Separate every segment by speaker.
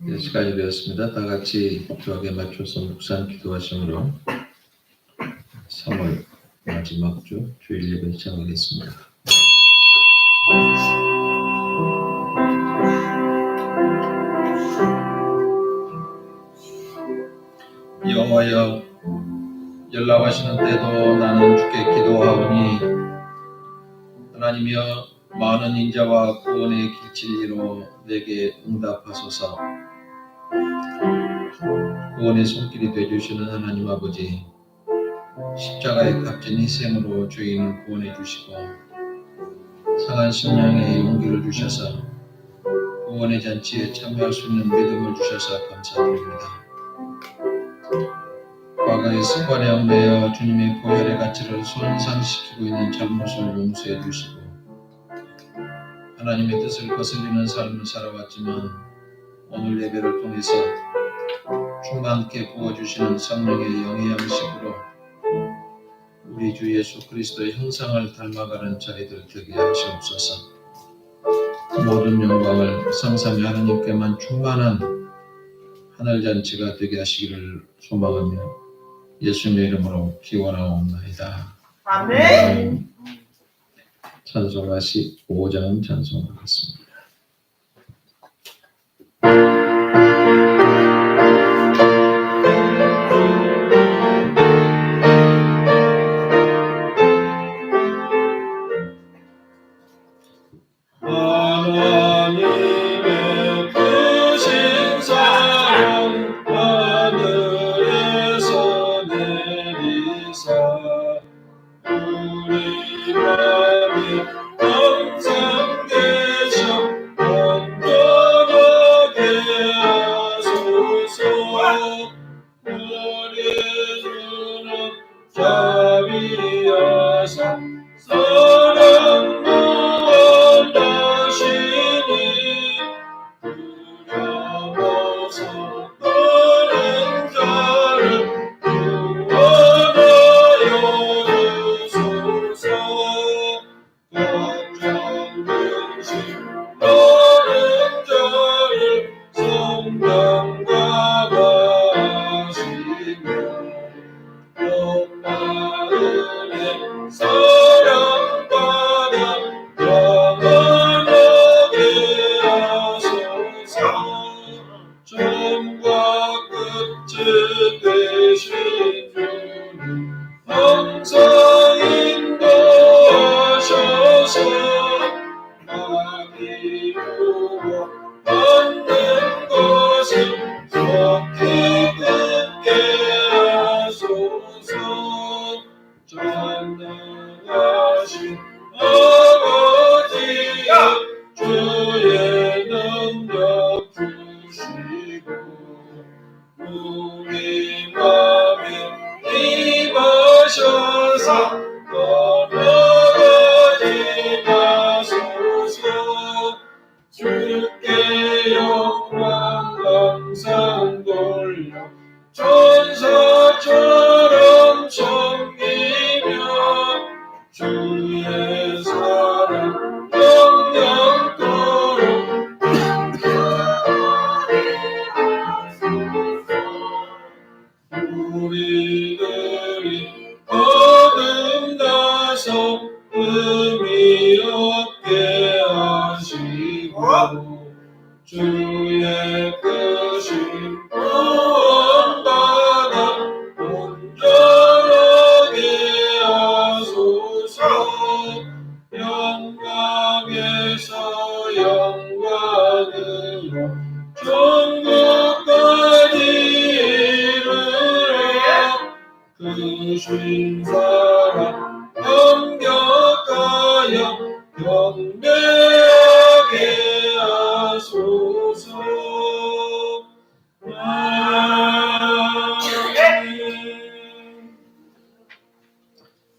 Speaker 1: 시간이 되었습니다. 다 같이 주악에 맞춰서 묵상 기도하심으로 3월 마지막 주 주일 예배 시작하겠습니다. 여호와여, 연락하시는 때도 나는 주께 기도하오니 하나님이여, 많은 인자와 구원의 길진리로 내게 응답하소서. 구원의 손길이 되주시는 하나님 아버지, 십자가의 값진 희생으로 죄인을 구원해 주시고 상한 심령에 용기를 주셔서 구원의 잔치에 참여할 수 있는 믿음을 주셔서 감사드립니다. 과거의 습관에 얽매여 주님의 보혈의 가치를 손상시키고 있는 잘못을 용서해 주시고 하나님의 뜻을 거슬리는 삶을 살아왔지만 오늘 예배를 통해서 충만케 부어주시는 성령의 영의 양식으로 우리 주 예수 그리스도의 형상을 닮아가는 자리들 되게 하시옵소서. 모든 영광을 성삼위 하나님께만 충만한 하늘잔치가 되게 하시기를 소망하며 예수님의 이름으로 기원하옵나이다. 아멘. 찬송하시 5장 찬송하겠습니다.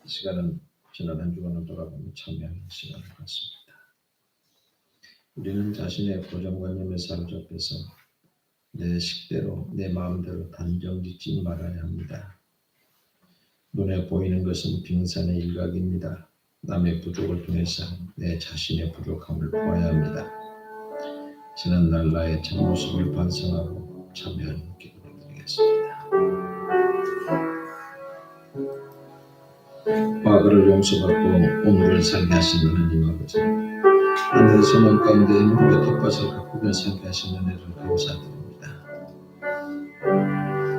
Speaker 1: 이 시간은 지난 한 주간을 돌아보며 참여하는 시간을 갖습니다. 우리는 자신의 고정관념에 사로잡혀서 내 식대로 내 마음대로 단정짓지 말아야 합니다. 눈에 보이는 것은 빙산의 일각입니다. 남의 부족을 통해서 내 자신의 부족함을 보아야 합니다. 지난날 나의 참모습을 반성하고 참여하는 기도를 드리겠습니다. 과거를 용서받고 오늘을 살게 하신 하나님 아버지, 하늘의 소망 가운데 눈과 깃밭을 갖고 변상케 하신 은혜를 감사드립니다.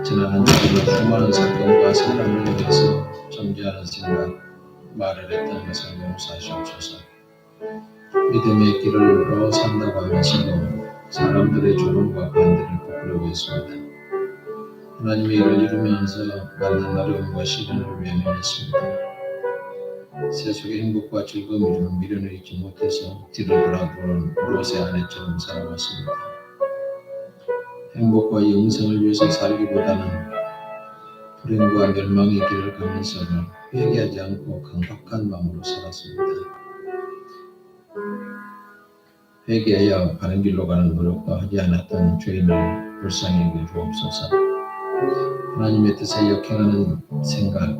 Speaker 1: 지난 한 주간 수많은 사건과 사람을 위해서 정죄하는 생각, 말을 했던 것을 용서하시옵소서. 믿음의 길을 산다고 하면서도 사람들의 조롱과 반대를 부끄러워 했습니다. 하나님의 일을 이루면서 만난 어려움과 시련을 외면했습니다. 세속의 행복과 즐거움을 미련을 잊지 못해서 뒤를 돌아보는 롯의 아내처럼 살아왔습니다. 행복과 영생을 위해서 살기보다는 불행과 멸망의 길을 가면서도 회개하지 않고 강박한 마음으로 살았습니다. 회개하여 바른 길로 가는 노력도 하지 않았던 죄인을 불쌍히 여겨 주옵소서. 하나님의 뜻에 역행하는 생각,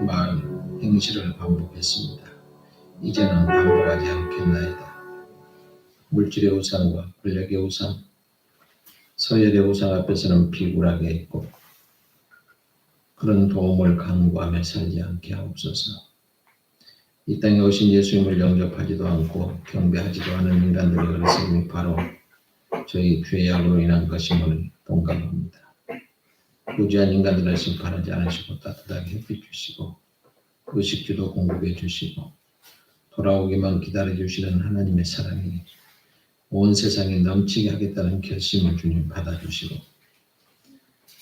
Speaker 1: 말, 행실을 반복했습니다. 이제는 반복하지 않겠나이다. 물질의 우상과 권력의 우상, 서열의 우상 앞에서는 비굴하게 있고 그런 도움을 강구하며 살지 않게 하옵소서. 이 땅에 오신 예수님을 영접하지도 않고 경배하지도 않은 인간들의 어리석음이 바로 저희 죄악으로 인한 것임을 동감합니다. 무지한 인간들을 심판하지 않으시고 따뜻하게 햇빛 주시고 의식주도 공급해 주시고 돌아오기만 기다려 주시는 하나님의 사랑이 온 세상에 넘치게 하겠다는 결심을 주님 받아주시고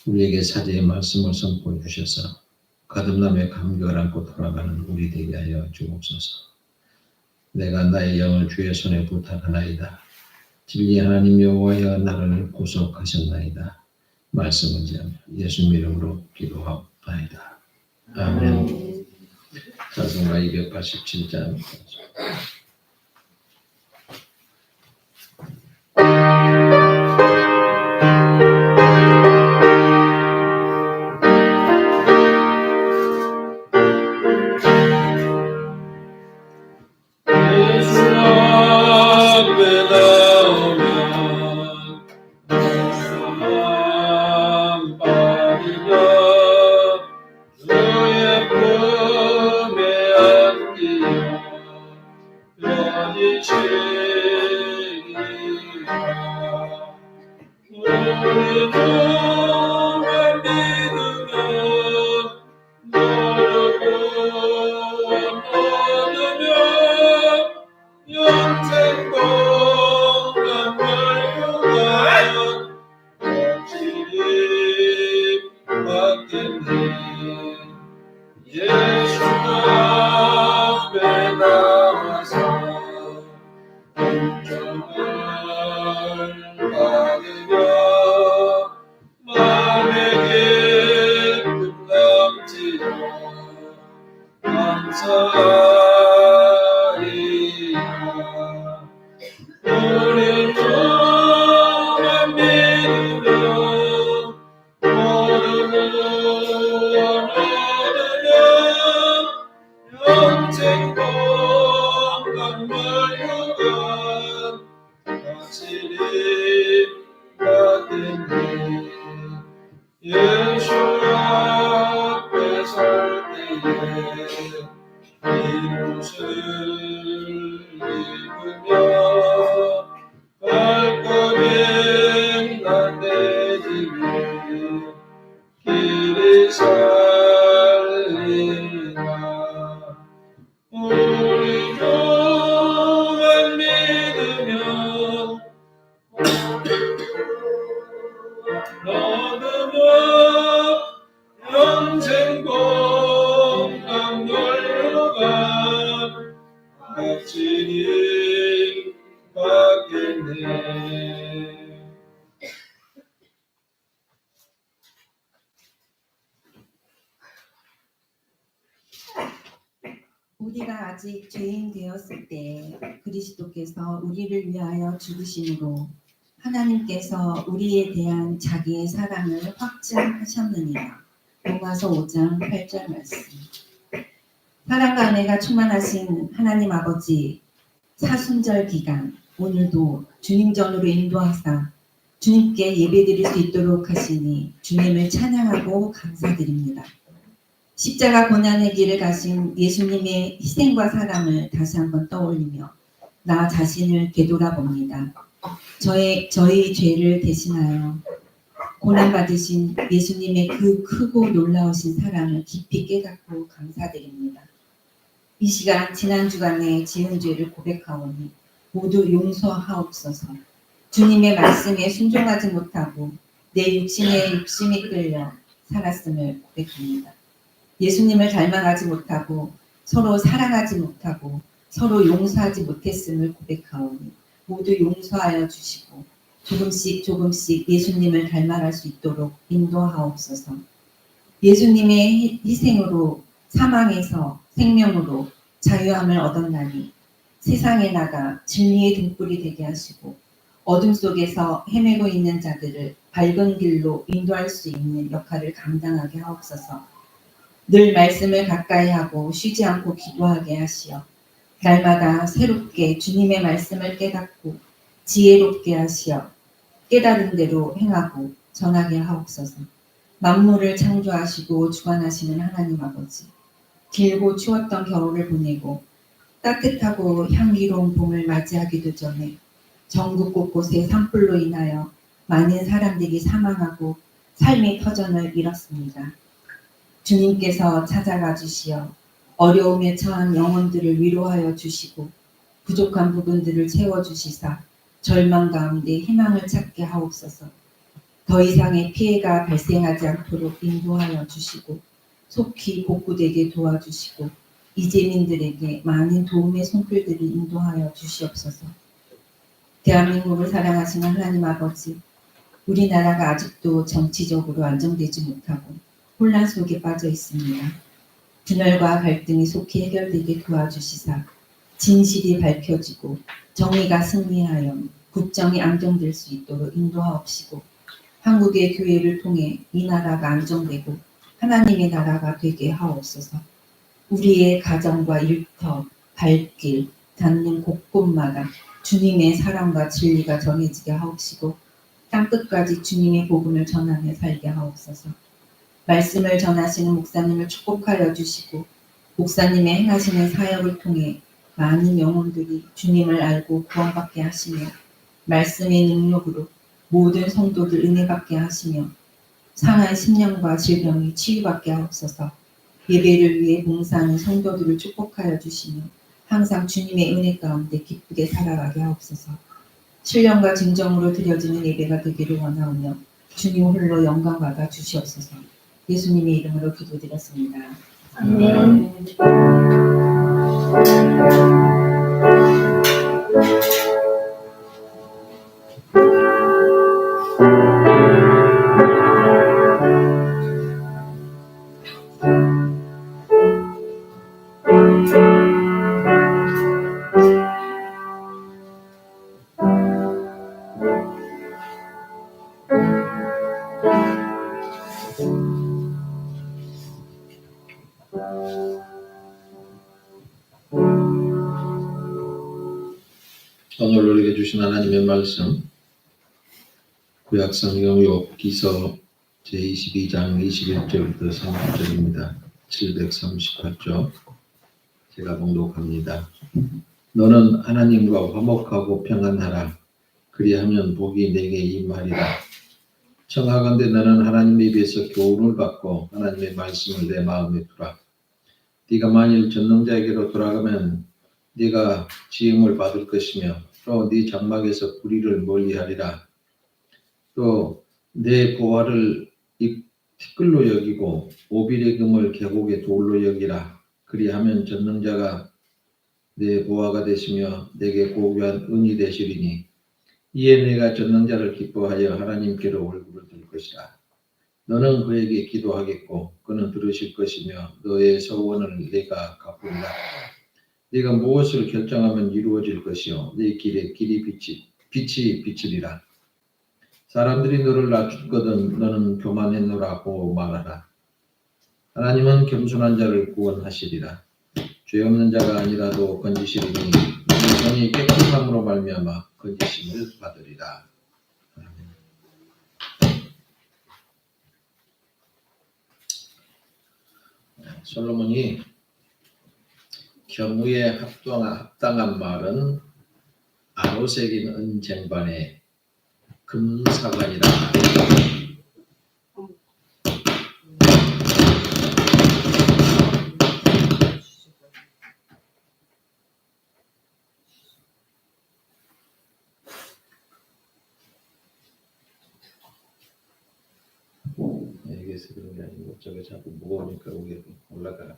Speaker 1: 우리에게 사제의 말씀을 선포해 주셔서 거듭남의 감격을 안고 돌아가는 우리 되게 하여 주옵소서. 내가 나의 영을 주의 손에 부탁하나이다. 진리 하나님 여호와여 나를 구속하셨나이다. 말씀을 지하며 예수님 이름으로 기도하옵나이다. 아멘. 찬송가 287장.
Speaker 2: 우리가 아직 죄인 되었을 때 그리스도께서 우리를 위하여 죽으심으로 하나님께서 우리에 대한 자기의 사랑을 확증하셨느니라. 로마서 5장 8절 말씀. 사랑과 은혜가 충만하신 하나님 아버지, 사순절 기간 오늘도 주님 전으로 인도하사 주님께 예배드릴 수 있도록 하시니 주님을 찬양하고 감사드립니다. 십자가 고난의 길을 가신 예수님의 희생과 사랑을 다시 한번 떠올리며 나 자신을 되돌아봅니다. 저희 죄를 대신하여 고난받으신 예수님의 그 크고 놀라우신 사랑을 깊이 깨닫고 감사드립니다. 이 시간 지난 주간에 지은 죄를 고백하오니 모두 용서하옵소서. 주님의 말씀에 순종하지 못하고 내 육신에 욕심이 끌려 살았음을 고백합니다. 예수님을 닮아가지 못하고 서로 사랑하지 못하고 서로 용서하지 못했음을 고백하오니 모두 용서하여 주시고 조금씩 예수님을 닮아갈 수 있도록 인도하옵소서. 예수님의 희생으로 사망에서 생명으로 자유함을 얻었나니 세상에 나가 진리의 등불이 되게 하시고 어둠 속에서 헤매고 있는 자들을 밝은 길로 인도할 수 있는 역할을 감당하게 하옵소서. 늘 말씀을 가까이 하고 쉬지 않고 기도하게 하시어 날마다 새롭게 주님의 말씀을 깨닫고 지혜롭게 하시어 깨달은 대로 행하고 전하게 하옵소서. 만물을 창조하시고 주관하시는 하나님 아버지, 길고 추웠던 겨울을 보내고 따뜻하고 향기로운 봄을 맞이하기도 전에 전국 곳곳에 산불로 인하여 많은 사람들이 사망하고 삶의 터전을 잃었습니다. 주님께서 찾아가 주시어 어려움에 처한 영혼들을 위로하여 주시고 부족한 부분들을 채워주시사 절망 가운데 희망을 찾게 하옵소서. 더 이상의 피해가 발생하지 않도록 인도하여 주시고 속히 복구되게 도와주시고 이재민들에게 많은 도움의 손길들을 인도하여 주시옵소서. 대한민국을 사랑하시는 하나님 아버지, 우리나라가 아직도 정치적으로 안정되지 못하고 혼란 속에 빠져 있습니다. 분열과 갈등이 속히 해결되게 도와주시사 진실이 밝혀지고 정의가 승리하여 국정이 안정될 수 있도록 인도하옵시고 한국의 교회를 통해 이 나라가 안정되고 하나님의 나라가 되게 하옵소서. 우리의 가정과 일터, 발길, 닿는 곳곳마다 주님의 사랑과 진리가 전해지게 하옵시고 땅끝까지 주님의 복음을 전하며 살게 하옵소서. 말씀을 전하시는 목사님을 축복하여 주시고 목사님의 행하시는 사역을 통해 많은 영혼들이 주님을 알고 구원받게 하시며 말씀의 능력으로 모든 성도들 은혜받게 하시며 상한 심령과 질병이 치유받게 하옵소서. 예배를 위해 봉사하는 성도들을 축복하여 주시며 항상 주님의 은혜 가운데 기쁘게 살아가게 하옵소서. 신령과 진정으로 드려지는 예배가 되기를 원하오며 주님 홀로 영광 받아 주시옵소서. 예수님의 이름으로 기도드렸습니다.
Speaker 3: 아멘.
Speaker 1: 오늘 우리에게 주신 하나님의 말씀 구약성경 욥기서 제22장 21절부터 30절입니다. 738쪽 제가 봉독합니다. 너는 하나님과 화목하고 평안하라. 그리하면 복이 내게 임하리라. 청하건대 너는 하나님의 입에서 교훈을 받고 하나님의 말씀을 내 마음에 두라. 네가 만일 전능자에게로 돌아가면 네가 지음을 받을 것이며 또 네 장막에서 불의를 멀리하리라. 또 내 보화를 티끌로 여기고 오빌의 금을 계곡의 돌로 여기라. 그리하면 전능자가 내 보화가 되시며 내게 고귀한 은이 되시리니 이에 내가 전능자를 기뻐하여 하나님께로 얼굴을 들 것이라. 너는 그에게 기도하겠고 그는 들으실 것이며 너의 소원을 내가 갚으리라. 네가 무엇을 결정하면 이루어질 것이요 네 길에 빛이 비치리라. 사람들이 너를 낮추거든 너는 교만했노라고 말하라. 하나님은 겸손한 자를 구원하시리라. 죄 없는 자가 아니라도 건지시리니 너는 영혼이 깨끗함으로 말미암아 거짓임을 받으리라. 솔로몬이 경우에 합당한 말은 아로새긴 은쟁반의 금사관이라. 여기서 그런 게 아니고 저게 자꾸 무거우니까 위에 올라가.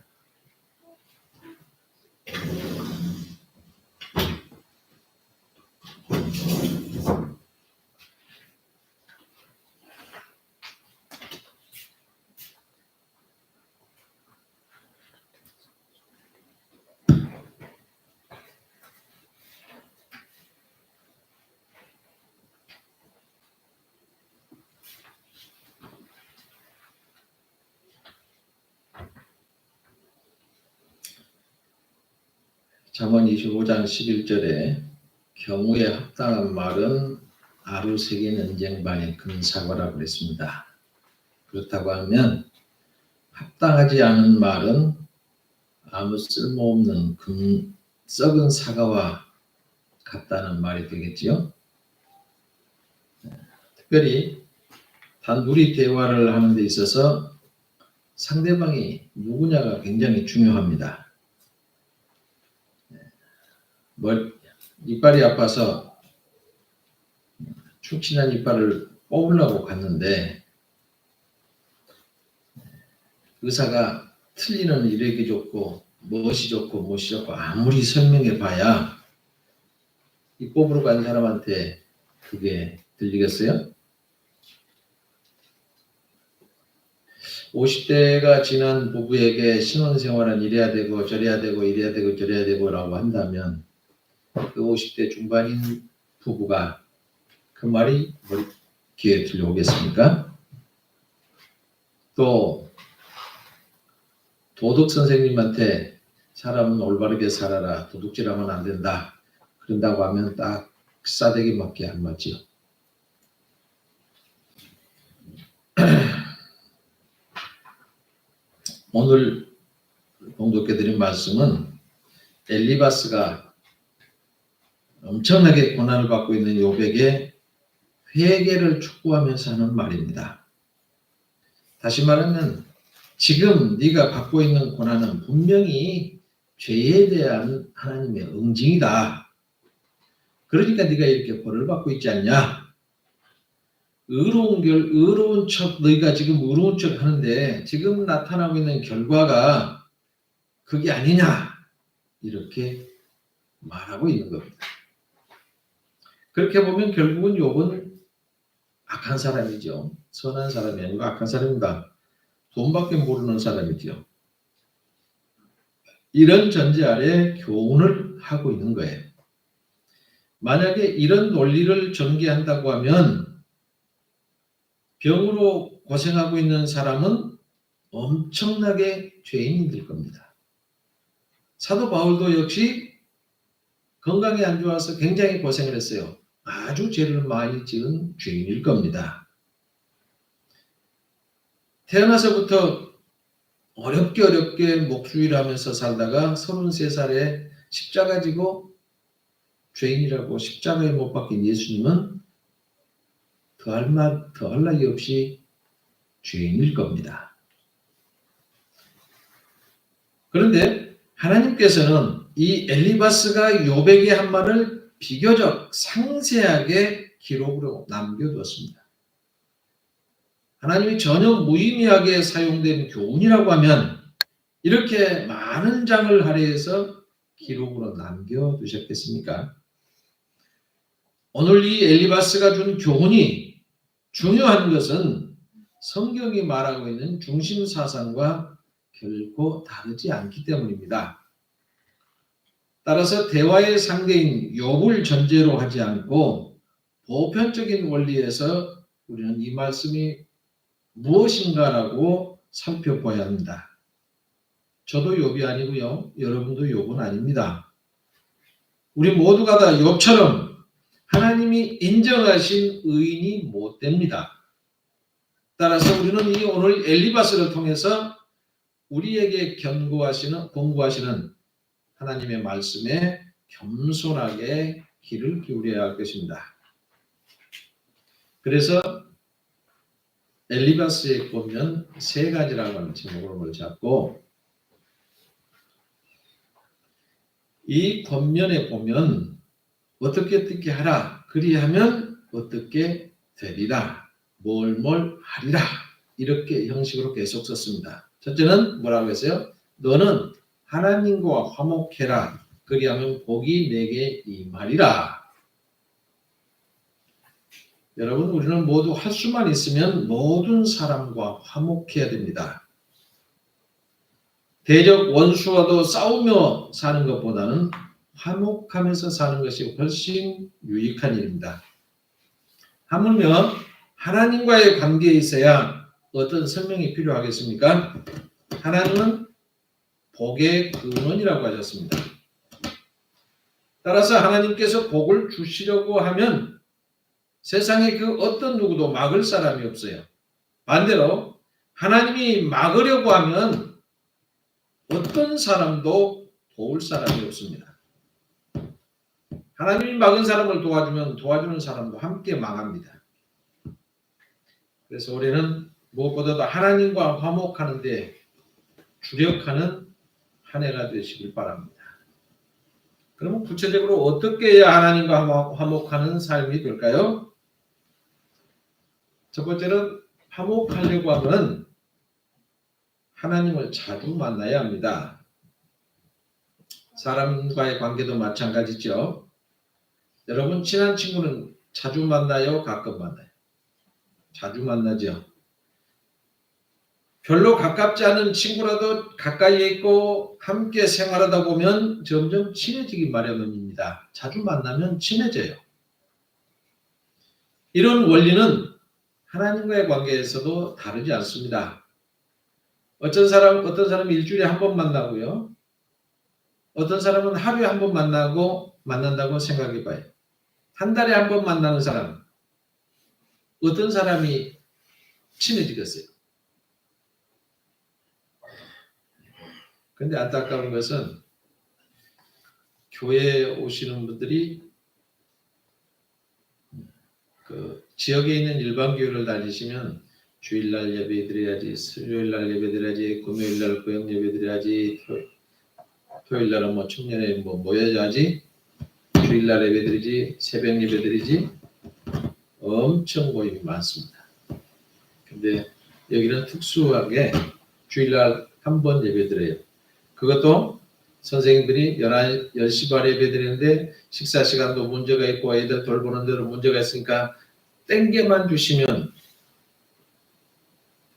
Speaker 1: 잠언 25장 11절에 경우에 합당한 말은 아루새긴 은쟁반의 금사과라고 그랬습니다. 그렇다고 하면 합당하지 않은 말은 아무 쓸모없는 썩은 사과와 같다는 말이 되겠지요. 특별히 단둘이 대화를 하는 데 있어서 상대방이 누구냐가 굉장히 중요합니다. 이빨이 아파서 축친한 이빨을 뽑으려고 갔는데 의사가 틀리는 이력이 좋고 무엇이 좋고 아무리 설명해 봐야 이 뽑으러 간 사람한테 그게 들리겠어요? 50대가 지난 부부에게 신혼생활은 이래야 되고 저래야 되고 이래야 되고 저래야 되고 라고 한다면 그 50대 중반인 부부가 그 말이 귀에 들려오겠습니까? 또 도덕 선생님한테 사람은 올바르게 살아라, 도둑질하면 안 된다 그런다고 하면 딱 싸대기밖에 안 맞지요. 오늘 봉독해 드린 말씀은 엘리바스가 엄청나게 고난을 받고 있는 욥에게 회개를 촉구하면서 하는 말입니다. 다시 말하면 지금 네가 받고 있는 고난은 분명히 죄에 대한 하나님의 응징이다. 그러니까 네가 이렇게 벌을 받고 있지 않냐. 의로운 척 너희가 지금 의로운 척 하는데 지금 나타나고 있는 결과가 그게 아니냐. 이렇게 말하고 있는 겁니다. 그렇게 보면 결국은 욥은 악한 사람이죠. 선한 사람이 아니고 악한 사람입니다. 돈밖에 모르는 사람이죠. 이런 전제 아래 교훈을 하고 있는 거예요. 만약에 이런 논리를 전개한다고 하면 병으로 고생하고 있는 사람은 엄청나게 죄인이 될 겁니다. 사도 바울도 역시 건강이 안 좋아서 굉장히 고생을 했어요. 아주 죄를 많이 지은 죄인일 겁니다. 태어나서부터 어렵게 목수일하면서 살다가 33살에 십자가 지고 죄인이라고 십자가에 못 박힌 예수님은 더할 나위 없이 죄인일 겁니다. 그런데 하나님께서는 이 엘리바스가 욥에게 한 말을 비교적 상세하게 기록으로 남겨두었습니다. 하나님이 전혀 무의미하게 사용된 교훈이라고 하면 이렇게 많은 장을 할애해서 기록으로 남겨두셨겠습니까? 오늘 이 엘리바스가 준 교훈이 중요한 것은 성경이 말하고 있는 중심 사상과 결코 다르지 않기 때문입니다. 따라서 대화의 상대인 욥을 전제로 하지 않고 보편적인 원리에서 우리는 이 말씀이 무엇인가라고 살펴봐야 합니다. 저도 욥이 아니고요. 여러분도 욥은 아닙니다. 우리 모두가 다 욥처럼 하나님이 인정하신 의인이 못 됩니다. 따라서 우리는 이 오늘 엘리바스를 통해서 우리에게 권고하시는 하나님의 말씀에 겸손하게 귀를 기울여야 할 것입니다. 그래서 엘리바스의 권면 세 가지라고 하는 제목을 잡고 이 권면에 보면 어떻게 하라 그리하면 어떻게 되리라 뭘 하리라 이렇게 형식으로 계속 썼습니다. 첫째는 뭐라고 했어요? 너는 하나님과 화목해라 그리하면 복이 내게 임하리라. 여러분 우리는 모두 할 수만 있으면 모든 사람과 화목해야 됩니다. 대적 원수와도 싸우며 사는 것보다는 화목하면서 사는 것이 훨씬 유익한 일입니다. 하물며 하나님과의 관계에 있어야 어떤 설명이 필요하겠습니까? 하나님은 복의 근원이라고 하셨습니다. 따라서 하나님께서 복을 주시려고 하면 세상에 그 어떤 누구도 막을 사람이 없어요. 반대로 하나님이 막으려고 하면 어떤 사람도 도울 사람이 없습니다. 하나님이 막은 사람을 도와주면 도와주는 사람도 함께 망합니다. 그래서 우리는 무엇보다도 하나님과 화목하는 데 주력하는 한 해가 되시길 바랍니다. 그러면 구체적으로 어떻게 해야 하나님과 화목하는 삶이 될까요? 첫 번째는 화목하려고 하면 하나님을 자주 만나야 합니다. 사람과의 관계도 마찬가지죠. 여러분 친한 친구는 자주 만나요? 가끔 만나요? 자주 만나죠. 별로 가깝지 않은 친구라도 가까이에 있고 함께 생활하다 보면 점점 친해지기 마련입니다. 자주 만나면 친해져요. 이런 원리는 하나님과의 관계에서도 다르지 않습니다. 어떤 사람은 일주일에 한 번 만나고요. 어떤 사람은 하루에 한 번 만난다고 생각해 봐요. 한 달에 한 번 만나는 사람, 어떤 사람이 친해지겠어요? 그런데 안타까운 것은 교회에 오시는 분들이 그 지역에 있는 일반 교회를 다니시면 주일날 예배 드려야지, 수요일날 예배 드려야지, 금요일날 구역 예배 드려야지, 토요일날은 뭐 청년회 모여야지, 주일날 예배 드리지, 새벽 예배 드리지, 엄청 모임이 많습니다. 근데 여기는 특수하게 주일날 한 번 예배 드려요. 그것도 선생님들이 10시 반에 예배 드리는데 식사 시간도 문제가 있고 애들 돌보는 데도 문제가 있으니까 땡겨만 주시면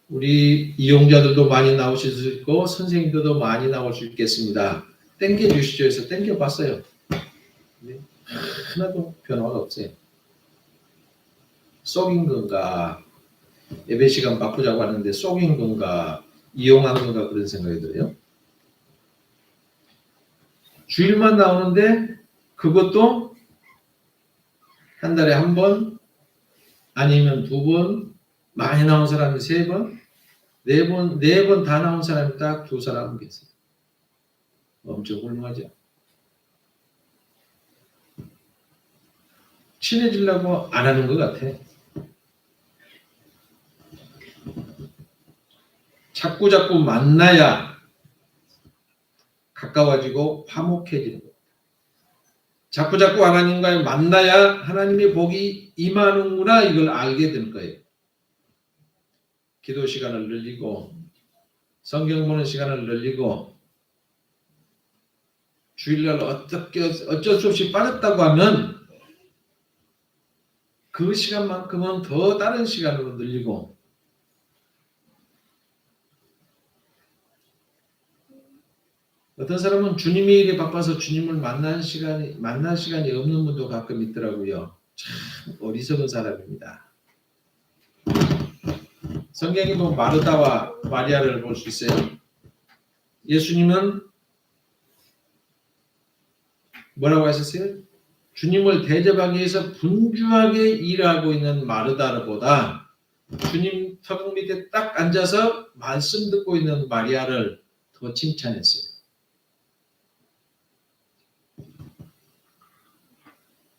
Speaker 1: 우리 이용자들도 많이 나오실 수 있고 선생님들도 많이 나올 수 있겠습니다. 땡겨 주시죠 해서 땡겨 봤어요. 하나도 변화가 없어요. 속인 건가, 예배 시간 바꾸자고 하는데 속인 건가, 이용한 건가 그런 생각이 들어요. 주일만 나오는데 그것도 한 달에 한 번 아니면 두 번, 많이 나온 사람이 세 번, 네 번 다 나온 사람이 딱 두 사람 계세요. 엄청 훌륭하죠. 친해지려고 안 하는 것 같아. 자꾸 만나야 가까워지고 화목해지는 겁니다. 자꾸 하나님과 만나야 하나님의 복이 임하는구나 이걸 알게 될 거예요. 기도 시간을 늘리고 성경 보는 시간을 늘리고 주일날 어쩔 수 없이 빠졌다고 하면 그 시간만큼은 더 다른 시간으로 늘리고 어떤 사람은 주님의 일에 바빠서 주님을 만날 시간이 없는 분도 가끔 있더라고요. 참 어리석은 사람입니다. 성경에 보면 마르다와 마리아를 볼 수 있어요. 예수님은 뭐라고 하셨어요? 주님을 대접하기 위해서 분주하게 일하고 있는 마르다보다 주님 턱 밑에 딱 앉아서 말씀 듣고 있는 마리아를 더 칭찬했어요.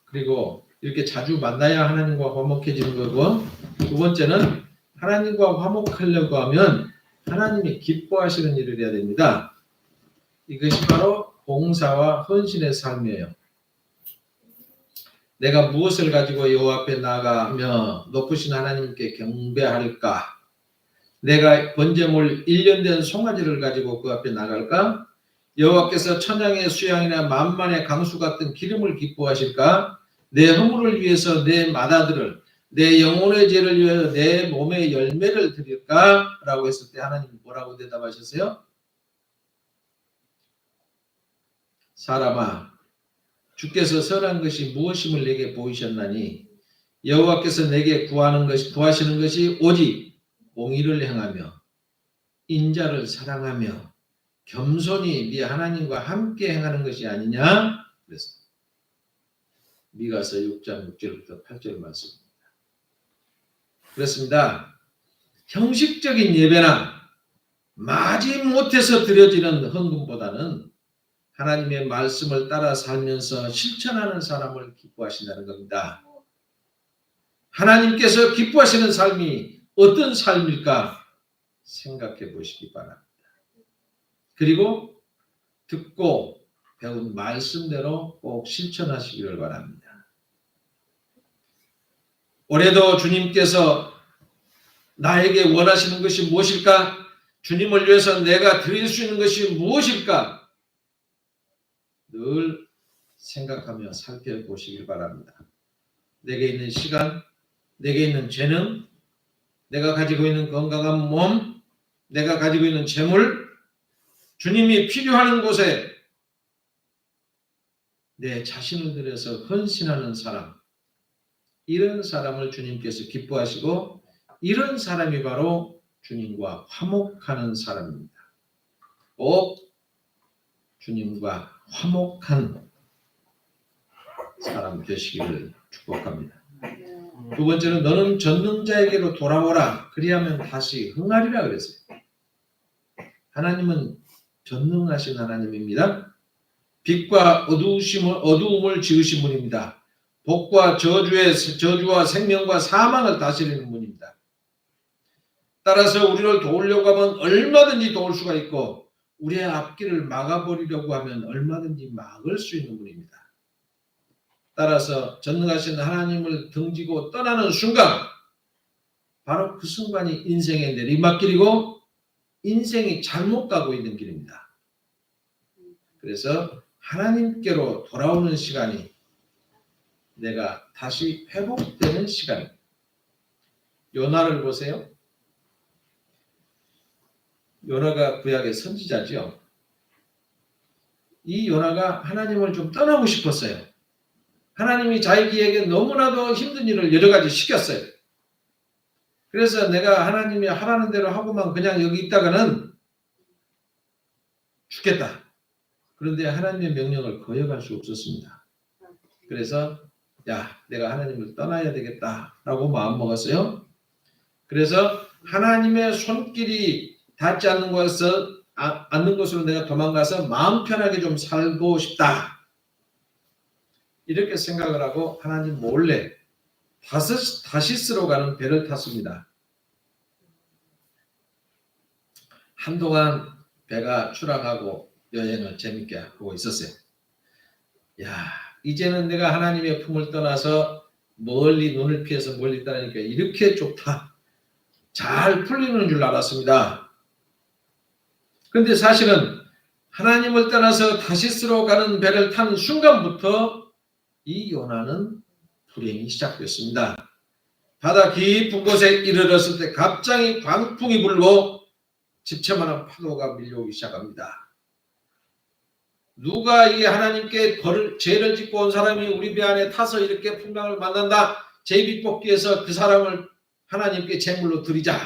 Speaker 1: 그리고 이렇게 자주 만나야 하나님과 화목해지는 거고, 두 번째는 하나님과 화목하려고 하면 하나님이 기뻐하시는 일을 해야 됩니다. 이것이 바로 봉사와 헌신의 삶이에요. 내가 무엇을 가지고 여호와 앞에 나가며 높으신 하나님께 경배할까? 내가 번제물 1년 된 송아지를 가지고 그 앞에 나갈까? 여호와께서 천양의 수양이나 만만의 강수 같은 기름을 기뻐하실까? 내 허물을 위해서 내 맏아들을, 내 영혼의 죄를 위하여 내 몸의 열매를 드릴까? 라고 했을 때 하나님이 뭐라고 대답하셨어요? 사람아, 주께서 선한 것이 무엇임을 내게 보이셨나니 여호와께서 내게 구하시는 것이 오직 공의를 행하며 인자를 사랑하며 겸손히 네 하나님과 함께 행하는 것이 아니냐? 그랬습니다. 미가서 6장 6절부터 8절 말씀입니다. 그렇습니다. 형식적인 예배나 마지못해서 드려지는 헌금보다는 하나님의 말씀을 따라 살면서 실천하는 사람을 기뻐하신다는 겁니다. 하나님께서 기뻐하시는 삶이 어떤 삶일까 생각해 보시기 바랍니다. 그리고 듣고 배운 말씀대로 꼭 실천하시기를 바랍니다. 올해도 주님께서 나에게 원하시는 것이 무엇일까? 주님을 위해서 내가 드릴 수 있는 것이 무엇일까? 늘 생각하며 살펴보시길 바랍니다. 내게 있는 시간, 내게 있는 재능, 내가 가지고 있는 건강한 몸, 내가 가지고 있는 재물, 주님이 필요한 곳에 내 자신을 들여서 헌신하는 사람, 이런 사람을 주님께서 기뻐하시고 이런 사람이 바로 주님과 화목하는 사람입니다. 꼭 주님과 화목한 사람 되시기를 축복합니다. 두 번째는 너는 전능자에게로 돌아오라. 그리하면 다시 흥하리라 그랬어요. 하나님은 전능하신 하나님입니다. 빛과 어두움을 지으신 분입니다. 복과 저주와 생명과 사망을 다스리는 분입니다. 따라서 우리를 도우려고 하면 얼마든지 도울 수가 있고 우리의 앞길을 막아버리려고 하면 얼마든지 막을 수 있는 분입니다. 따라서 전능하신 하나님을 등지고 떠나는 순간 바로 그 순간이 인생의 내리막길이고 인생이 잘못 가고 있는 길입니다. 그래서 하나님께로 돌아오는 시간이 내가 다시 회복되는 시간입니다. 요나를 보세요. 요나가 구약의 선지자죠. 이 요나가 하나님을 좀 떠나고 싶었어요. 하나님이 자기에게 너무나도 힘든 일을 여러 가지 시켰어요. 그래서 내가 하나님이 하라는 대로 하고만 그냥 여기 있다가는 죽겠다. 그런데 하나님의 명령을 거역할 수 없었습니다. 그래서 내가 하나님을 떠나야 되겠다라고 마음먹었어요. 그래서 하나님의 손길이 닿지 않는 것으로 내가 도망가서 마음 편하게 좀 살고 싶다. 이렇게 생각을 하고 하나님 몰래 다시스로 가는 배를 탔습니다. 한동안 배가 출항하고 여행을 재밌게 하고 있었어요. 이제는 내가 하나님의 품을 떠나서 멀리 눈을 피해서 멀리 떠나니까 이렇게 좋다. 잘 풀리는 줄 알았습니다. 그런데 사실은 하나님을 떠나서 다시스로 가는 배를 탄 순간부터 이 요나는 불행이 시작됐습니다. 바다 깊은 곳에 이르렀을 때 갑자기 광풍이 불고 집채만한 파도가 밀려오기 시작합니다. 누가 이 하나님께 죄를 짓고 온 사람이 우리 배 안에 타서 이렇게 풍랑을 만난다. 제비뽑기에서 그 사람을 하나님께 제물로 드리자.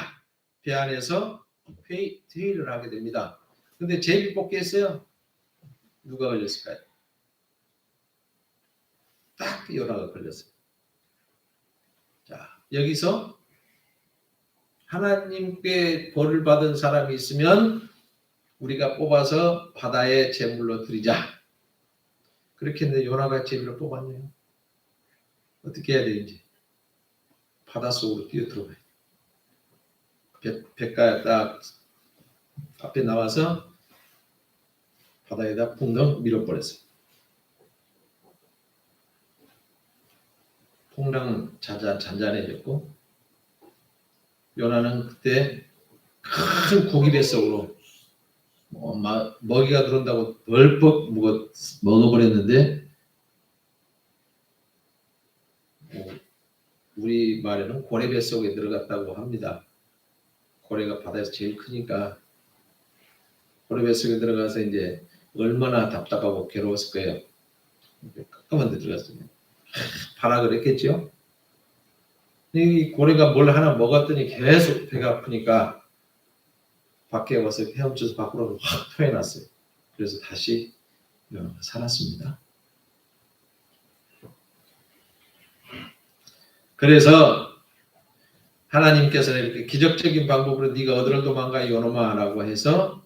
Speaker 1: 배 안에서 회의를 하게 됩니다. 근데 제비뽑기 했어요. 누가 걸렸을까요? 딱 요나가 걸렸어요. 자, 여기서 하나님께 벌을 받은 사람이 있으면 우리가 뽑아서 바다에 제물로 드리자. 그렇게 했는데 요나가 제비를 뽑았네요. 어떻게 해야 되는지. 바닷속으로 뛰어들어가요. 뱃가에 딱 앞에 나와서 바다에다 풍덩 밀어버렸어요. 풍랑 잔잔해졌고 요나는 그때 큰 고기뱃속으로 먹이가 들어온다고 벌컥 먹어버렸는데 우리 말에는 고래뱃속에 들어갔다고 합니다. 고래가 바다에서 제일 크니까 고래뱃속에 들어가서 이제 얼마나 답답하고 괴로웠을 거예요. 깜깜한 데 들어갔어요. 발악을 했겠죠. 이 고래가 뭘 하나 먹었더니 계속 배가 아프니까 밖에 와서 헤엄쳐서 밖으로 확 토해놨어요. 그래서 다시 살았습니다. 그래서 하나님께서는 이렇게 기적적인 방법으로 네가 어디를 도망가 이놈아 라고 해서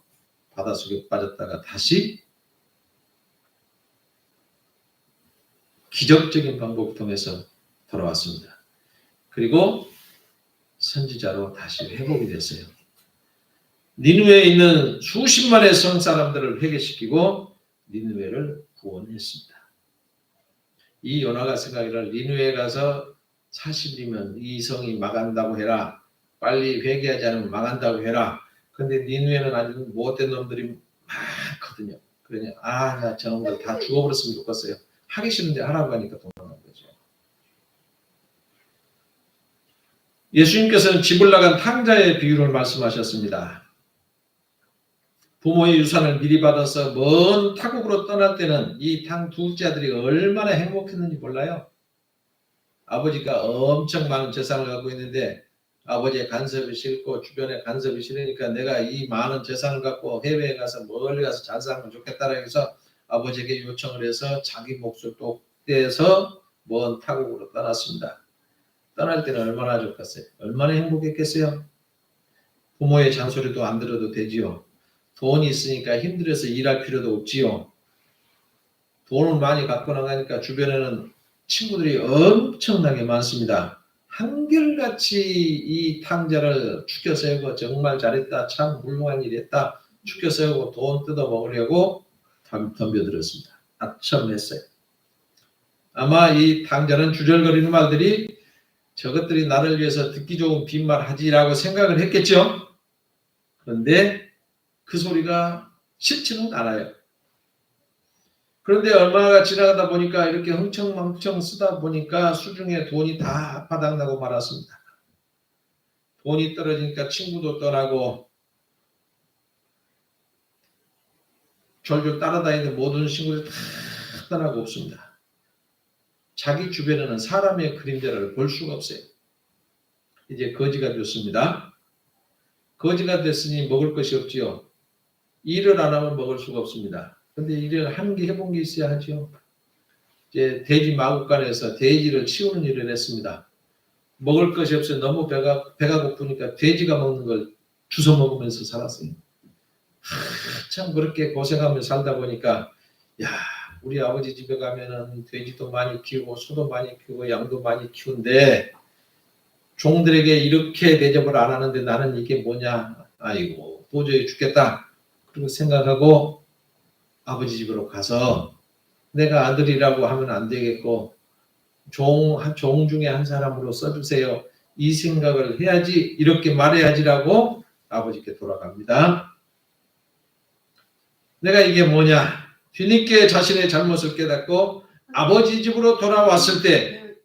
Speaker 1: 바닷속에 빠졌다가 다시 기적적인 방법을 통해서 돌아왔습니다. 그리고 선지자로 다시 회복이 됐어요. 니느웨에 있는 수십만의 성 사람들을 회개시키고 니느웨를 구원했습니다. 이 요나가 생각이라 니느웨에 가서 40일이면 이 성이 망한다고 해라. 빨리 회개하지 않으면 망한다고 해라. 근데 니느웨는 아주 못된 놈들이 많거든요. 그러니 나 저놈들 다 죽어버렸으면 좋겠어요. 하기 싫은데 하라고 하니까 도망간 거죠. 예수님께서는 집을 나간 탕자의 비유를 말씀하셨습니다. 부모의 유산을 미리 받아서 먼 타국으로 떠날 때는 이 탕 둘째 아들이 얼마나 행복했는지 몰라요. 아버지가 엄청 많은 재산을 갖고 있는데 아버지의 간섭이 싫고 주변에 간섭이 싫으니까 내가 이 많은 재산을 갖고 해외에 가서 멀리 가서 잘 살면 좋겠다라고 해서 아버지에게 요청을 해서 자기 몫을 또 떼서 먼 타국으로 떠났습니다. 떠날 때는 얼마나 좋겠어요. 얼마나 행복했겠어요. 부모의 잔소리도 안 들어도 되지요. 돈이 있으니까 힘들어서 일할 필요도 없지요. 돈을 많이 갖고 나가니까 주변에는 친구들이 엄청나게 많습니다. 한결같이 이 탕자를 죽여 세우고 정말 잘했다, 참 훌륭한 일 했다, 죽여 세우고 돈 뜯어 먹으려고 덤벼들었습니다. 아첨했어요. 아마 이 탕자는 주절거리는 말들이 저것들이 나를 위해서 듣기 좋은 빈말 하지라고 생각을 했겠죠. 그런데 그 소리가 싫지는 않아요. 그런데 얼마가 지나가다 보니까 이렇게 흥청망청 쓰다 보니까 수중에 돈이 다 바닥나고 말았습니다. 돈이 떨어지니까 친구도 떠나고 졸졸 따라다니는 모든 친구들이 다 떠나고 없습니다. 자기 주변에는 사람의 그림자를 볼 수가 없어요. 이제 거지가 됐습니다. 거지가 됐으니 먹을 것이 없지요. 일을 안 하면 먹을 수가 없습니다. 근데 일을 하는 게 해본 게 있어야 하죠. 이제 돼지 마구간에서 돼지를 치우는 일을 했습니다. 먹을 것이 없어요. 너무 배가 고프니까 돼지가 먹는 걸 주워 먹으면서 살았어요. 참 그렇게 고생하면서 살다 보니까 우리 아버지 집에 가면은 돼지도 많이 키우고 소도 많이 키우고 양도 많이 키운데 종들에게 이렇게 대접을 안 하는데 나는 이게 뭐냐. 아이고 도저히 죽겠다. 그리고 생각하고 아버지 집으로 가서 내가 아들이라고 하면 안 되겠고 종 중에 한 사람으로 써주세요. 이 생각을 해야지, 이렇게 말해야지라고 아버지께 돌아갑니다. 내가 이게 뭐냐. 뒤늦게 자신의 잘못을 깨닫고 아버지 집으로 돌아왔을 때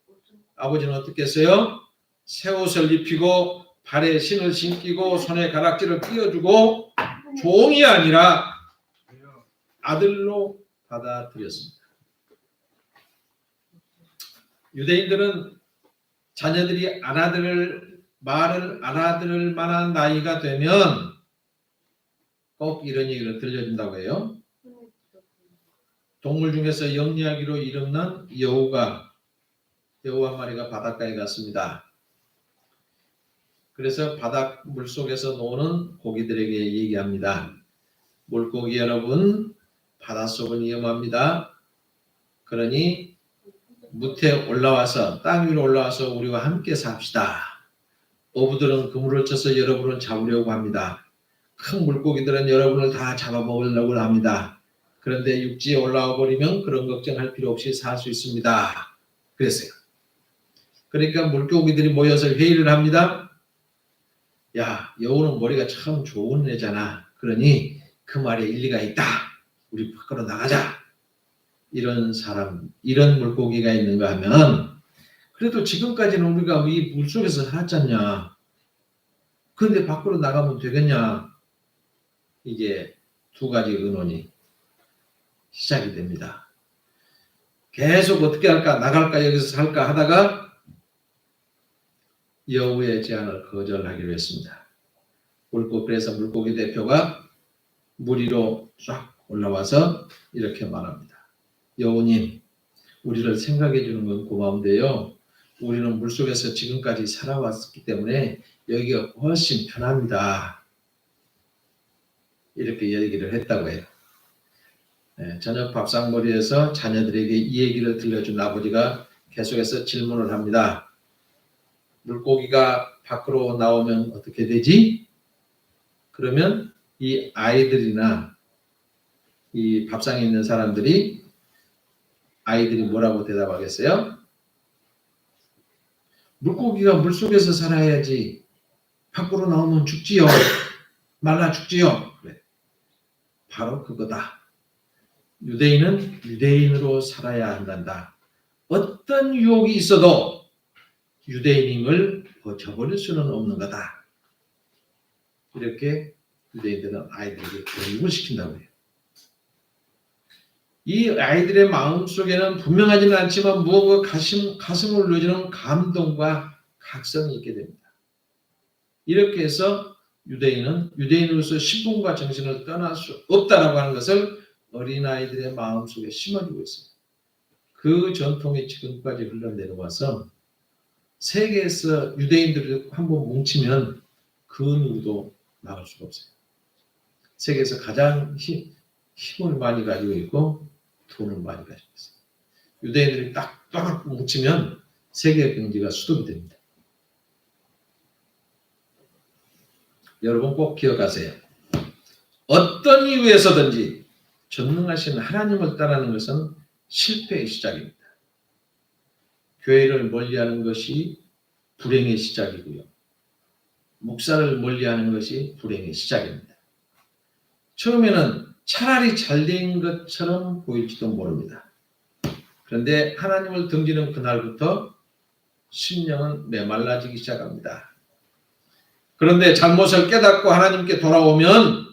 Speaker 1: 아버지는 어떻게 했어요? 새 옷을 입히고 발에 신을 신기고 손에 가락지를 띄워주고 종이 아니라 아들로 받아들였습니다. 유대인들은 자녀들이 말을 알아들을 만한 나이가 되면 꼭 이런 얘기를 들려준다고 해요. 동물 중에서 영리하기로 이름난 여우가 여우 한 마리가 바닷가에 갔습니다. 그래서 바닷 물속에서 노는 고기들에게 얘기합니다. 물고기 여러분, 바닷속은 위험합니다. 그러니 무태 올라와서 땅 위로 올라와서 우리와 함께 삽시다. 어부들은 그물을 쳐서 여러분을 잡으려고 합니다. 큰 물고기들은 여러분을 다 잡아먹으려고 합니다. 그런데 육지에 올라와 버리면 그런 걱정할 필요 없이 살 수 있습니다. 그랬어요. 그러니까 물고기들이 모여서 회의를 합니다. 야, 여우는 머리가 참 좋은 애잖아. 그러니 그 말에 일리가 있다. 우리 밖으로 나가자. 이런 사람, 이런 물고기가 있는가 하면 그래도 지금까지는 우리가 이 물속에서 살았잖냐. 그런데 밖으로 나가면 되겠냐. 이게 두 가지 의논이 시작이 됩니다. 계속 어떻게 할까, 나갈까, 여기서 살까 하다가 여우의 제안을 거절하기로 했습니다. 그래서 물고기 대표가 물 위로 쫙 올라와서 이렇게 말합니다. 여우님, 우리를 생각해 주는 건 고마운데요. 우리는 물속에서 지금까지 살아왔기 때문에 여기가 훨씬 편합니다. 이렇게 얘기를 했다고 해요. 저녁 밥상머리에서 자녀들에게 이 얘기를 들려준 아버지가 계속해서 질문을 합니다. 물고기가 밖으로 나오면 어떻게 되지? 그러면 이 아이들이나 이 밥상에 있는 사람들이 아이들이 뭐라고 대답하겠어요? 물고기가 물속에서 살아야지. 밖으로 나오면 죽지요. 말라 죽지요. 그래. 바로 그거다. 유대인은 유대인으로 살아야 한단다. 어떤 유혹이 있어도 유대인임을 버텨버릴 수는 없는 거다. 이렇게 유대인들은 아이들에게 교육을 시킨다고 해요. 이 아이들의 마음속에는 분명하지는 않지만 무언가 가슴을 누르는 감동과 각성이 있게 됩니다. 이렇게 해서 유대인은 유대인으로서 신분과 정신을 떠날 수 없다라고 하는 것을 어린아이들의 마음속에 심어주고 있습니다. 그 전통이 지금까지 흘러내려와서 세계에서 유대인들을 한번 뭉치면 그 누구도 막을 수가 없어요. 세계에서 가장 힘을 많이 가지고 있고 돈을 많이 가지고 있어요. 유대인들이 딱 뭉치면 세계 경제가 수동이 됩니다. 여러분 꼭 기억하세요. 어떤 이유에서든지 전능하신 하나님을 따르는 것은 실패의 시작입니다. 교회를 멀리하는 것이 불행의 시작이고요. 목사를 멀리하는 것이 불행의 시작입니다. 처음에는 차라리 잘된 것처럼 보일지도 모릅니다. 그런데 하나님을 등지는 그날부터 심령은 메말라지기 시작합니다. 그런데 잘못을 깨닫고 하나님께 돌아오면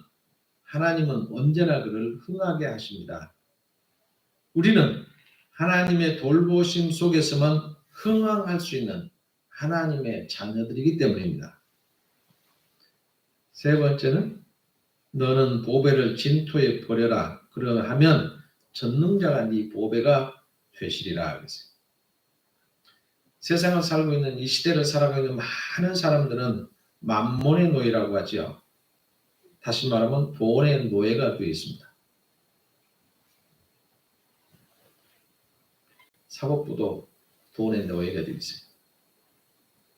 Speaker 1: 하나님은 언제나 그를 흥하게 하십니다. 우리는 하나님의 돌보심 속에서만 흥황할 수 있는 하나님의 자녀들이기 때문입니다. 세 번째는 너는 보배를 진토에 버려라. 그러하면 전능자가 네 보배가 되시리라. 그랬어요. 세상을 살고 있는 이 시대를 살아가고 있는 많은 사람들은 만몬의 노예라고 하죠. 다시 말하면 돈의 노예가 되어 있습니다. 사법부도 돈의 노예가 되어 있어요.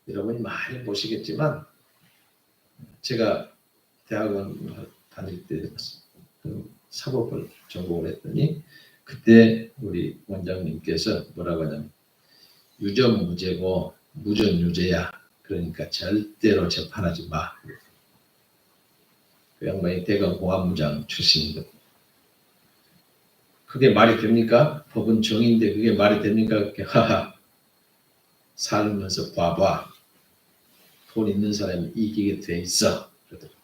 Speaker 1: 여러분이 많이 보시겠지만 제가 대학원 다닐 때 그 사법을 전공을 했더니 그때 우리 원장님께서 뭐라고 하냐면 유전 무죄고 무전 유죄야. 그러니까 절대로 재판하지 마. 그 양반이 대검 공안부장 출신이거든요. 그게 말이 됩니까? 법은 정의인데 그게 말이 됩니까? 그렇게 하하 살면서 봐봐. 돈 있는 사람이 이기게 돼 있어. 그러더라고요.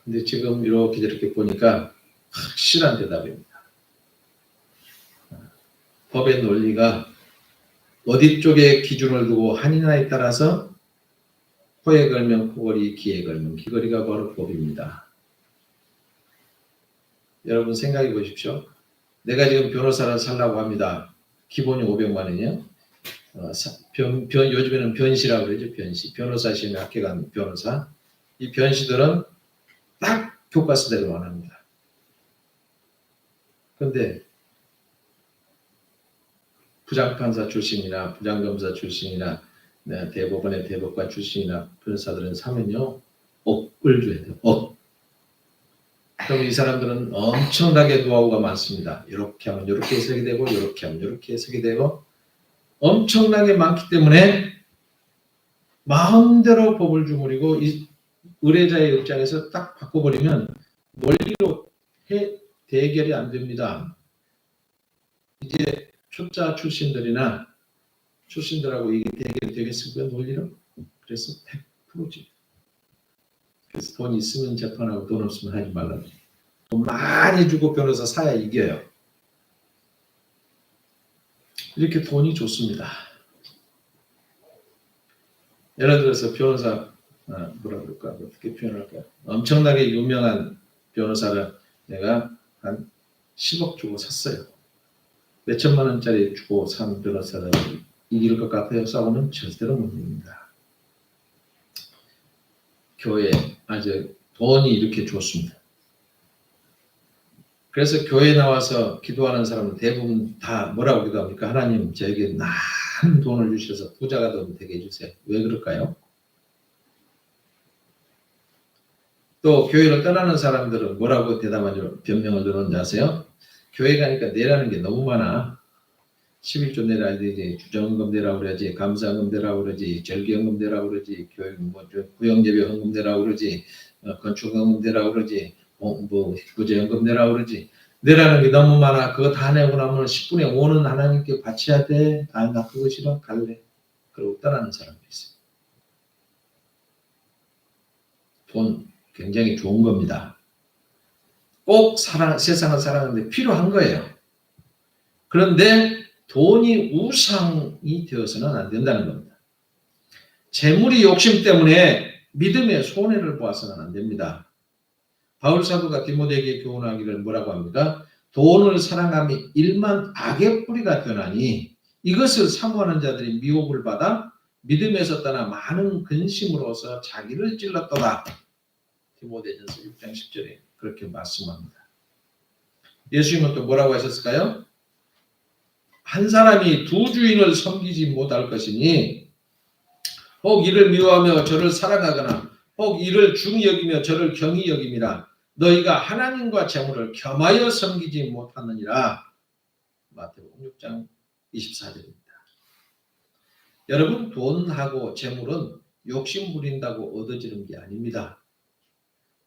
Speaker 1: 근데 지금 이렇게 저렇게 보니까 확실한 대답입니다. 법의 논리가 어디 쪽에 기준을 두고 하느냐에 따라서 코에 걸면 코걸이, 귀에 걸면 귀걸이가 바로 법입니다. 여러분 생각해 보십시오. 내가 지금 변호사를 살라고 합니다. 기본이 500만 원이요. 요즘에는 변시라고 그러죠. 변시. 변호사 시험에 합격한 변호사. 이 변시들은 딱 교과서대로 원합니다. 그런데 부장판사 출신이나 부장검사 출신이나 대법원의 대법관 출신이나 변호사들은 사면요 억을 줘야 돼요. 억. 그럼 이 사람들은 엄청나게 노하우가 많습니다. 이렇게 하면 이렇게 해석이 되고 이렇게 하면 이렇게 해석이 되고 엄청나게 많기 때문에 마음대로 법을 주무리고 이 의뢰자의 입장에서 딱 바꿔버리면 논리로 대결이 안 됩니다. 이제 초짜 출신들하고 이게 대결이 되겠습니까? 논리로? 그래서 100%지. 그래서 돈 있으면 재판하고 돈 없으면 하지 말라고. 돈 많이 주고 변호사 사야 이겨요. 이렇게 돈이 좋습니다. 예를 들어서 변호사 뭐라 그럴까? 어떻게 표현할까요? 엄청나게 유명한 변호사를 내가 한 10억 주고 샀어요. 몇 천만 원짜리 주고 산 변호사를 이길 것 같아요? 싸우면 절대로 못 이깁니다. 교회 아주 돈이 이렇게 좋습니다. 그래서 교회에 나와서 기도하는 사람은 대부분 다 뭐라고 기도합니까? 하나님 저에게 많은 돈을 주셔서 부자가 되게 해주세요. 왜 그럴까요? 또 교회를 떠나는 사람들은 뭐라고 대답하죠? 변명을 들었는지 아세요? 교회 가니까 내라는 게 너무 많아. 11조 내라 되지, 주정헌금 내라고 그러지, 감사헌금 내라고 그러지, 절기헌금 내라고 그러지, 구역예배 헌금 내라고 그러지, 건축헌금 내라고 그러지, 구제헌금 내라고 그러지. 내라는 게 너무 많아. 그거 다 내고 나면 10분의 5는 하나님께 바쳐야 돼. 나 그거 싫어. 갈래. 그러고 떠나는 사람도 있어요. 돈 굉장히 좋은 겁니다. 꼭 세상을 살아가는데 필요한 거예요. 그런데 돈이 우상이 되어서는 안 된다는 겁니다. 재물이 욕심 때문에 믿음의 손해를 보아서는 안 됩니다. 바울 사도가 디모데에게 교훈하기를 뭐라고 합니까? 돈을 사랑함이 일만 악의 뿌리가 되나니 이것을 사모하는 자들이 미혹을 받아 믿음에서 떠나 많은 근심으로서 자기를 찔렀도다. 디모데전서 6장 10절에 그렇게 말씀합니다. 예수님은 또 뭐라고 하셨을까요? 한 사람이 두 주인을 섬기지 못할 것이니 혹 이를 미워하며 저를 사랑하거나 혹 이를 중히 여기며 저를 경히 여김이라. 너희가 하나님과 재물을 겸하여 섬기지 못하느니라. 마태복음 6장 24절입니다. 여러분 돈하고 재물은 욕심 부린다고 얻어지는 게 아닙니다.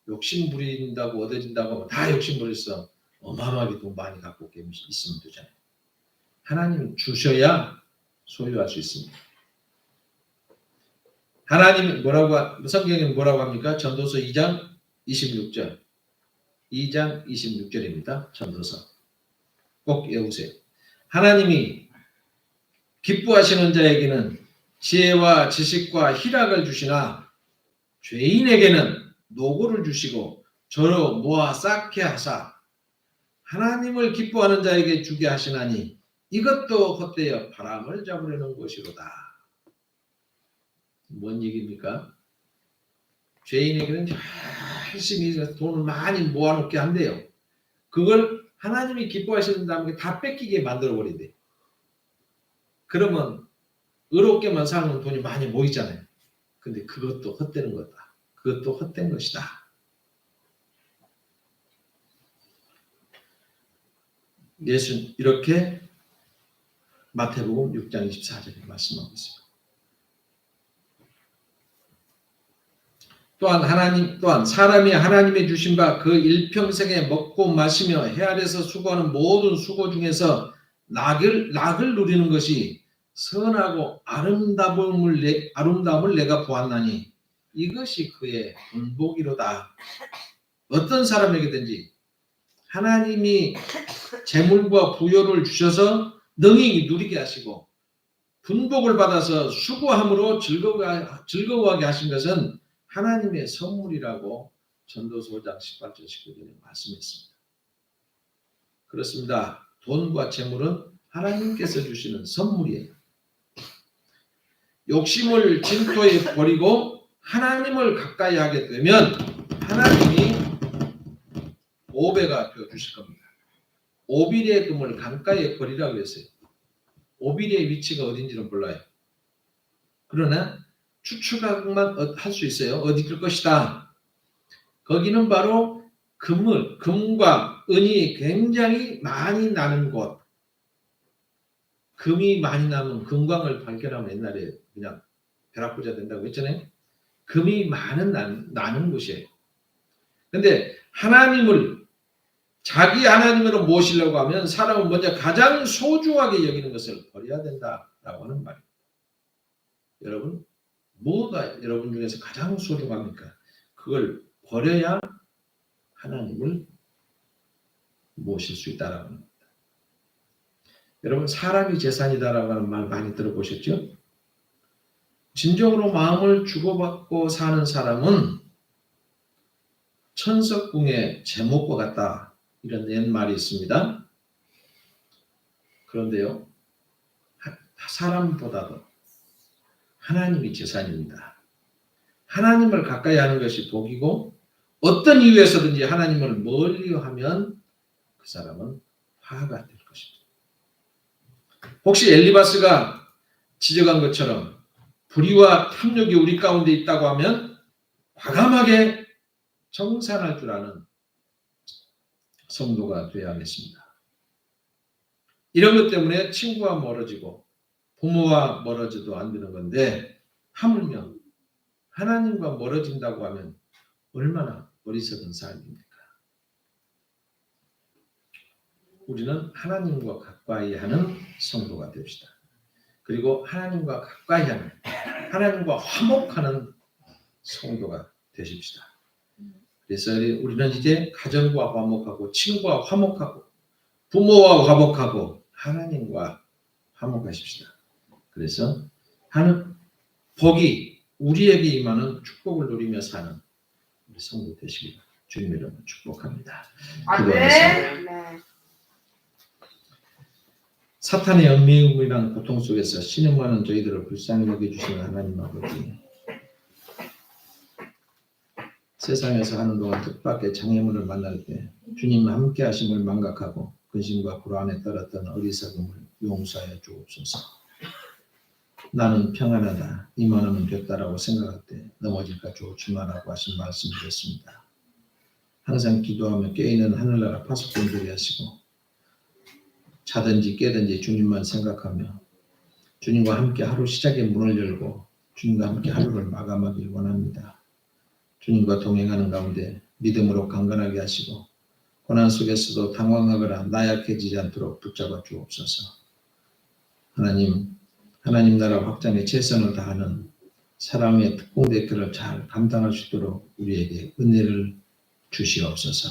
Speaker 1: 욕심 부린다고 얻어진다고 하면 다 욕심 부렸어. 어마어마하게 돈 많이 갖고 있으면 되잖아요. 하나님은 주셔야 소유할 수 있습니다. 하나님 성경에 뭐라고 합니까? 전도서 2장 26절. 2장 26절입니다. 전도서. 꼭 외우세요. 하나님이 기뻐하시는 자에게는 지혜와 지식과 희락을 주시나 죄인에게는 노고를 주시고 저로 모아 쌓게 하사 하나님을 기뻐하는 자에게 주게 하시나니 이것도 헛되어 바람을 잡으려는 것이로다. 뭔 얘기입니까? 죄인에게는 열심히 돈을 많이 모아놓게 한대요. 그걸 하나님이 기뻐하시는 다음에 다 뺏기게 만들어버린대요. 그러면 의롭게만 살면 돈이 많이 모이잖아요. 근데 그것도 헛되는 거다. 그것도 헛된 것이다. 예수는 이렇게 마태복음 6장 24절에 말씀하고 있습니다. 또한 사람이 하나님의 주신 바 그 일평생에 먹고 마시며 해 아래서 수고하는 모든 수고 중에서 낙을 누리는 것이 선하고 아름다움을 내가 보았나니 이것이 그의 본보기로다. 어떤 사람에게든지 하나님이 재물과 부여를 주셔서 능히 누리게 하시고 분복을 받아서 수고함으로 즐거워하게 하신 것은 하나님의 선물이라고 전도서 5장 18절 19절에 말씀했습니다. 그렇습니다. 돈과 재물은 하나님께서 주시는 선물이에요. 욕심을 진토에 버리고 하나님을 가까이 하게 되면 하나님이 5배가 되어 주실 겁니다. 오빌의 금을 강가에 버리라고 했어요. 오빌의 위치가 어딘지는 몰라요. 그러나 추측만 할 수 있어요. 어디 있을 것이다. 거기는 바로 금과 은이 굉장히 많이 나는 곳. 금이 많이 나면 금광을 발견하면 옛날에 그냥 벼락부자 된다고 했잖아요. 금이 나는 곳이에요. 근데 하나님을 자기 하나님으로 모시려고 하면 사람은 먼저 가장 소중하게 여기는 것을 버려야 된다라고 하는 말입니다. 여러분, 뭐가 여러분 중에서 가장 소중합니까? 그걸 버려야 하나님을 모실 수 있다라고 합니다. 여러분, 사람이 재산이다라고 하는 말 많이 들어보셨죠? 진정으로 마음을 주고받고 사는 사람은 천석궁의 제목과 같다. 이런 옛말이 있습니다. 그런데요, 사람보다도 하나님이 재산입니다. 하나님을 가까이 하는 것이 복이고 어떤 이유에서든지 하나님을 멀리하면 그 사람은 화가 될 것입니다. 혹시 엘리바스가 지적한 것처럼 불의와 탐욕이 우리 가운데 있다고 하면 과감하게 정산할 줄 아는 성도가 되어야 하겠습니다. 이런 것 때문에 친구와 멀어지고 부모와 멀어져도 안 되는 건데 하물며 하나님과 멀어진다고 하면 얼마나 어리석은 삶입니까? 우리는 하나님과 가까이 하는 성도가 됩시다. 그리고 하나님과 가까이 하는, 하나님과 화목하는 성도가 되십시다. 그래서 우리는 이제 가정과 화목하고 친구와 화목하고 부모와 화목하고 하나님과 화목하십시다. 그래서 하는 복이 우리에게 임하는 축복을 누리며 사는 우리 성도 되시길 주님의 이름으로 축복합니다. 기도하겠습니다. 사탄의 연미움이란 고통 속에서 신음하는 저희들을 불쌍히 여겨주시는 하나님 아버지, 세상에서 하는 동안 뜻밖의 장애물을 만날 때 주님 함께 하심을 망각하고 근심과 불안에 떨었던 어리석음을 용서하여 주옵소서. 나는 평안하다, 이만하면 됐다라고 생각할 때 넘어질까 조심하라고 하신 말씀이었습니다. 항상 기도하며 깨어있는 하늘나라 파수꾼들이 하시고 자든지 깨든지 주님만 생각하며 주님과 함께 하루 시작의 문을 열고 주님과 함께 하루를 마감하길 원합니다. 주님과 동행하는 가운데 믿음으로 강건하게 하시고 고난 속에서도 당황하거나 나약해지지 않도록 붙잡아 주옵소서. 하나님 나라 확장에 최선을 다하는 사람의 특공대표를 잘 감당할 수 있도록 우리에게 은혜를 주시옵소서.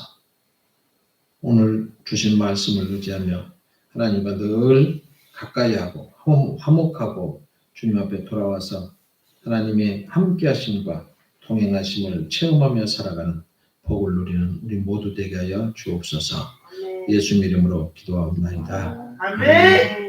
Speaker 1: 오늘 주신 말씀을 의지하며 하나님과 늘 가까이 하고 화목하고 주님 앞에 돌아와서 하나님의 함께 하심과 동행하심을 체험하며 살아가는 복을 누리는 우리 모두 되게 하여 주옵소서. 예수님 이름으로 기도하옵나이다.
Speaker 3: 아멘.